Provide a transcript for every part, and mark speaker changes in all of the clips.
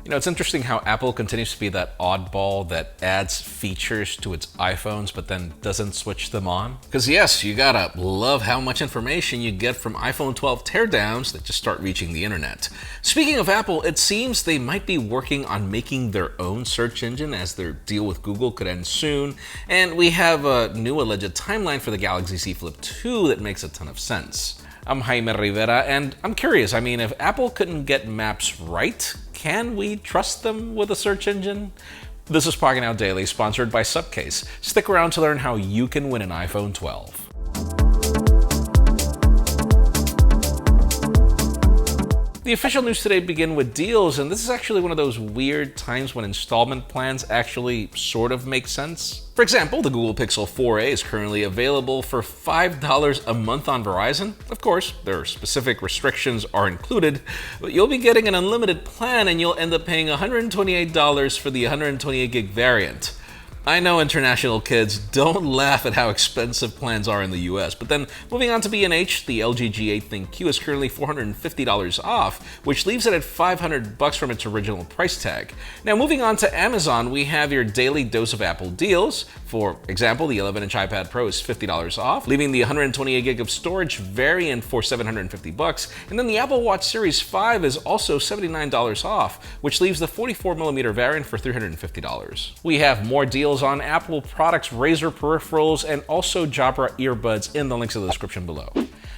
Speaker 1: You know, it's interesting how Apple continues to be that oddball that adds features to its iPhones but then doesn't switch them on. Because yes, you gotta love how much information you get from iPhone 12 teardowns that just start reaching the internet. Speaking of Apple, it seems they might be working on making their own search engine as their deal with Google could end soon. And we have a new alleged timeline for the Galaxy Z Flip 2 that makes a ton of sense. I'm Jaime Rivera, and I'm curious, if Apple couldn't get maps right, can we trust them with a search engine? This is Pocketnow Daily, sponsored by Subcase. Stick around to learn how you can win an iPhone 12. The official news today begin with deals, and this is actually one of those weird times when installment plans actually sort of make sense. For example, the Google Pixel 4a is currently available for $5 a month on Verizon. Of course, their specific restrictions are included, but you'll be getting an unlimited plan and you'll end up paying $128 for the 128 gig variant. I know international kids don't laugh at how expensive plans are in the US, but then moving on to B&H, the LG G8 ThinQ is currently $450 off, which leaves it at $500 from its original price tag. Now moving on to Amazon, we have your daily dose of Apple deals. For example, the 11-inch iPad Pro is $50 off, leaving the 128 gig of storage variant for $750, and then the Apple Watch Series 5 is also $79 off, which leaves the 44mm variant for $350. We have more deals on Apple products, Razer peripherals, and also Jabra earbuds in the links in the description below.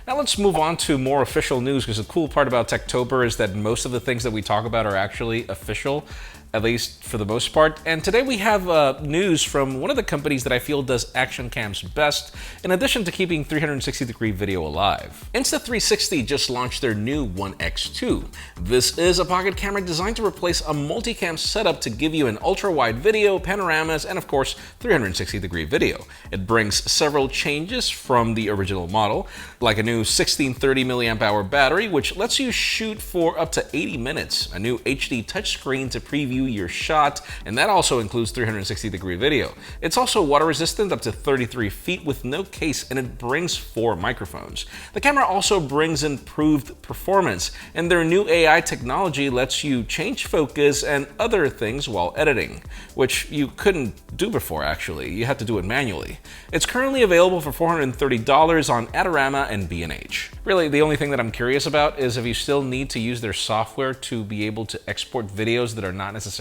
Speaker 1: Now let's move on to more official news, because the cool part about Techtober is that most of the things that we talk about are actually official, at least for the most part. And today we have news from one of the companies that I feel does action cams best, in addition to keeping 360-degree video alive. Insta360 just launched their new ONE X2. This is a pocket camera designed to replace a multicam setup to give you an ultra-wide video, panoramas, and of course 360-degree video. It brings several changes from the original model, like a new 1630 mAh battery, which lets you shoot for up to 80 minutes, a new HD touchscreen to preview your shot, and that also includes 360-degree video. It's also water resistant up to 33 feet with no case, and it brings 4 microphones. The camera also brings improved performance, and their new AI technology lets you change focus and other things while editing, which you couldn't do before actually. You had to do it manually. It's currently available for $430 on Adorama and B&H. Really, the only thing that I'm curious about is if you still need to use their software to be able to export videos that are not necessarily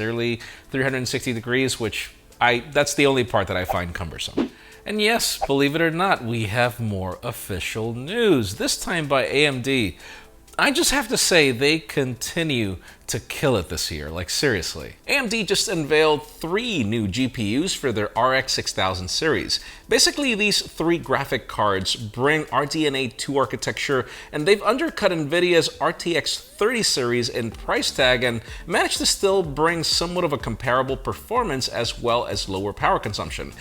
Speaker 1: 360 degrees, which that's the only part that I find cumbersome. And yes, believe it or not, we have more official news, this time by AMD. I just have to say, they continue to kill it this year, like seriously. AMD just unveiled 3 new GPUs for their RX 6000 series. Basically, these 3 graphic cards bring RDNA 2 architecture, and they've undercut NVIDIA's RTX 30 series in price tag and managed to still bring somewhat of a comparable performance as well as lower power consumption.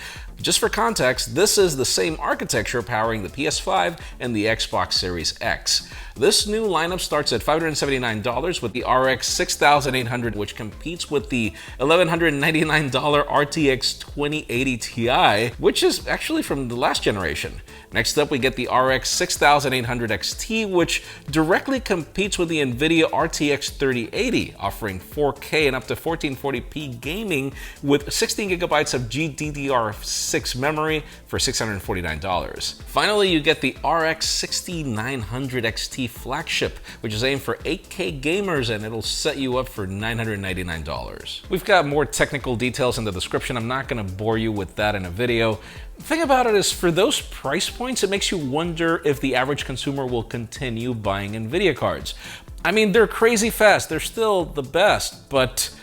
Speaker 1: Just for context, this is the same architecture powering the PS5 and the Xbox Series X. This new lineup starts at $579 with the RX 6800, which competes with the $1,199 RTX 2080 Ti, which is actually from the last generation. Next up, we get the RX 6800 XT, which directly competes with the NVIDIA RTX 3080, offering 4K and up to 1440p gaming with 16 gigabytes of GDDR6 memory for $649. Finally, you get the RX 6900 XT flagship, which is aimed for 8K gamers, and it'll set you up for $999. We've got more technical details in the description. I'm not going to bore you with that in a video. The thing about it is, for those price points, it makes you wonder if the average consumer will continue buying NVIDIA cards. They're crazy fast, they're still the best, but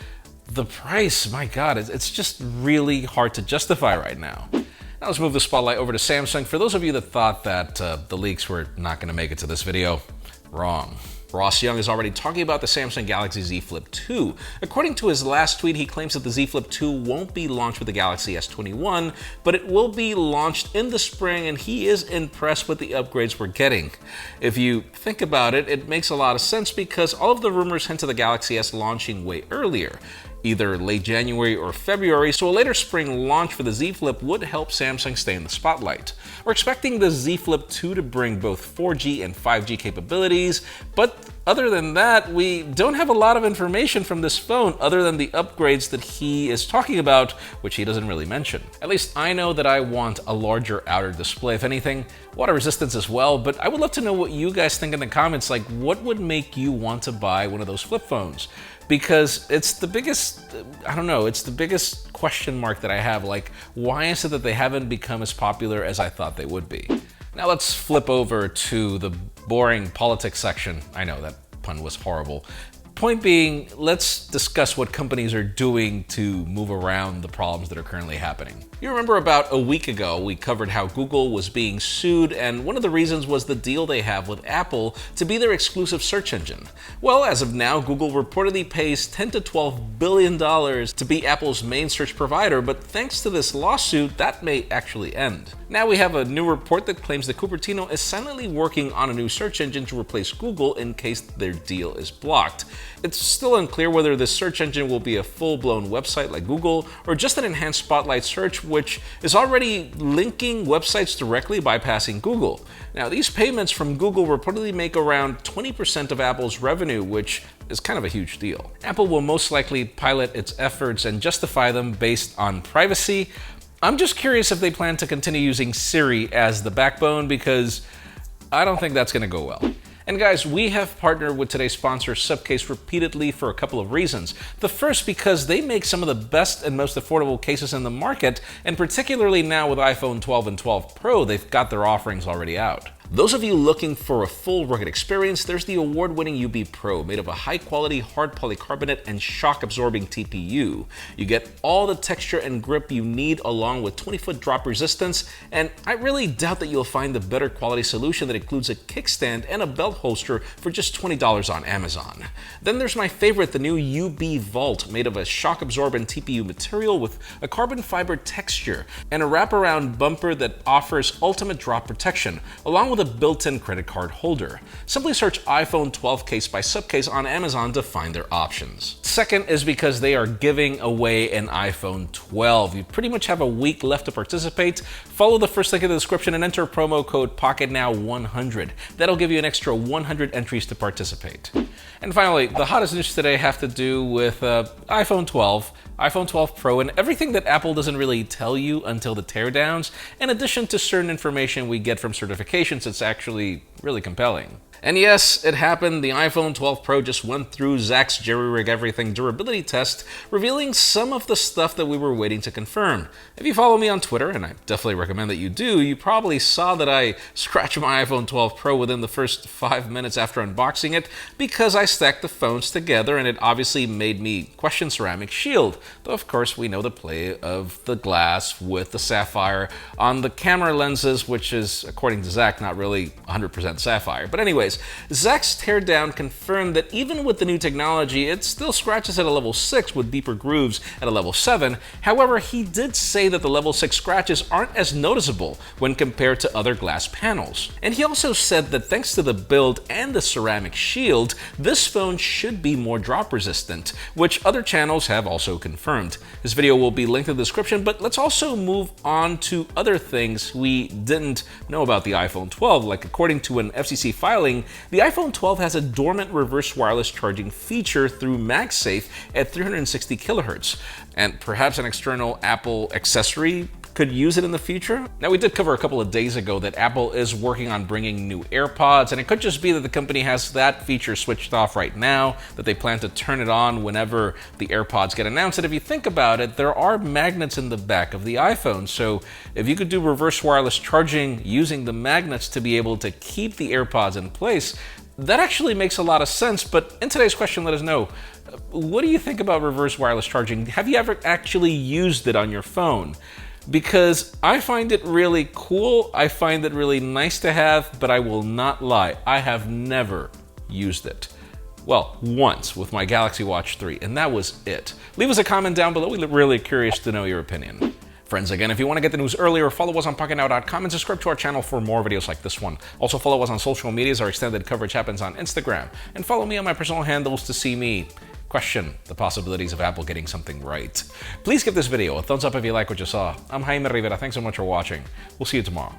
Speaker 1: the price, my God, it's just really hard to justify right now. Now let's move the spotlight over to Samsung. For those of you that thought that the leaks were not going to make it to this video, wrong. Ross Young is already talking about the Samsung Galaxy Z Flip 2. According to his last tweet, he claims that the Z Flip 2 won't be launched with the Galaxy S21, but it will be launched in the spring, and he is impressed with the upgrades we're getting. If you think about it, it makes a lot of sense because all of the rumors hint to the Galaxy S launching way earlier, either late January or February, so a later spring launch for the Z Flip would help Samsung stay in the spotlight. We're expecting the Z Flip 2 to bring both 4G and 5G capabilities, but But other than that, we don't have a lot of information from this phone other than the upgrades that he is talking about, which he doesn't really mention. At least I know that I want a larger outer display, if anything, water resistance as well, but I would love to know what you guys think in the comments, like what would make you want to buy one of those flip phones? Because it's the biggest, I don't know, it's the biggest question mark that I have, like why is it that they haven't become as popular as I thought they would be? Now let's flip over to the boring politics section. I know that pun was horrible. Point being, let's discuss what companies are doing to move around the problems that are currently happening. You remember about a week ago, we covered how Google was being sued, and one of the reasons was the deal they have with Apple to be their exclusive search engine. Well, as of now, Google reportedly pays $10 to $12 billion to be Apple's main search provider, but thanks to this lawsuit, that may actually end. Now we have a new report that claims that Cupertino is silently working on a new search engine to replace Google in case their deal is blocked. It's still unclear whether this search engine will be a full-blown website like Google or just an enhanced Spotlight search, which is already linking websites directly bypassing Google. Now, these payments from Google reportedly make around 20% of Apple's revenue, which is kind of a huge deal. Apple will most likely pilot its efforts and justify them based on privacy. I'm just curious if they plan to continue using Siri as the backbone, because I don't think that's going to go well. And guys, we have partnered with today's sponsor, Subcase, repeatedly for a couple of reasons. The first, because they make some of the best and most affordable cases in the market, and particularly now with iPhone 12 and 12 Pro, they've got their offerings already out. Those of you looking for a full rugged experience, there's the award-winning UB Pro, made of a high-quality hard polycarbonate and shock-absorbing TPU. You get all the texture and grip you need along with 20-foot drop resistance, and I really doubt that you'll find a better quality solution that includes a kickstand and a belt holster for just $20 on Amazon. Then there's my favorite, the new UB Vault, made of a shock-absorbent TPU material with a carbon fiber texture and a wraparound bumper that offers ultimate drop protection, along with a built-in credit card holder. Simply search iPhone 12 case by Subcase on Amazon to find their options. Second is because they are giving away an iPhone 12. You pretty much have a week left to participate. Follow the first link in the description and enter promo code Pocketnow100. That'll give you an extra 100 entries to participate. And finally, the hottest news today have to do with iPhone 12, iPhone 12 Pro, and everything that Apple doesn't really tell you until the teardowns, in addition to certain information we get from certifications. It's actually really compelling. And yes, it happened. The iPhone 12 Pro just went through Zach's JerryRigEverything durability test, revealing some of the stuff that we were waiting to confirm. If you follow me on Twitter, and I definitely recommend that you do, you probably saw that I scratched my iPhone 12 Pro within the first 5 minutes after unboxing it, because I stacked the phones together and it obviously made me question Ceramic Shield. Though of course we know the play of the glass with the sapphire on the camera lenses, which is, according to Zach, not really 100% sapphire. But anyways, Zach's teardown confirmed that even with the new technology, it still scratches at a level 6 with deeper grooves at a level 7. However, he did say that the level 6 scratches aren't as noticeable when compared to other glass panels. And he also said that thanks to the build and the ceramic shield, this phone should be more drop resistant, which other channels have also confirmed. This video will be linked in the description, but let's also move on to other things we didn't know about the iPhone 12. Like, according to an FCC filing, the iPhone 12 has a dormant reverse wireless charging feature through MagSafe at 360 kHz, and perhaps an external Apple accessory could use it in the future. Now, we did cover a couple of days ago that Apple is working on bringing new AirPods, and it could just be that the company has that feature switched off right now, that they plan to turn it on whenever the AirPods get announced. And if you think about it, there are magnets in the back of the iPhone, so if you could do reverse wireless charging using the magnets to be able to keep the AirPods in place, that actually makes a lot of sense. But in today's question, let us know, what do you think about reverse wireless charging? Have you ever actually used it on your phone? Because I find it really cool, I find it really nice to have, but I will not lie, I have never used it. Well, once with my Galaxy Watch 3, and that was it. Leave us a comment down below, we're really curious to know your opinion. Friends, again, if you want to get the news earlier, follow us on Pocketnow.com and subscribe to our channel for more videos like this one. Also follow us on social medias, our extended coverage happens on Instagram. And follow me on my personal handles to see me question the possibilities of Apple getting something right. Please give this video a thumbs up if you like what you saw. I'm Jaime Rivera, thanks so much for watching. We'll see you tomorrow.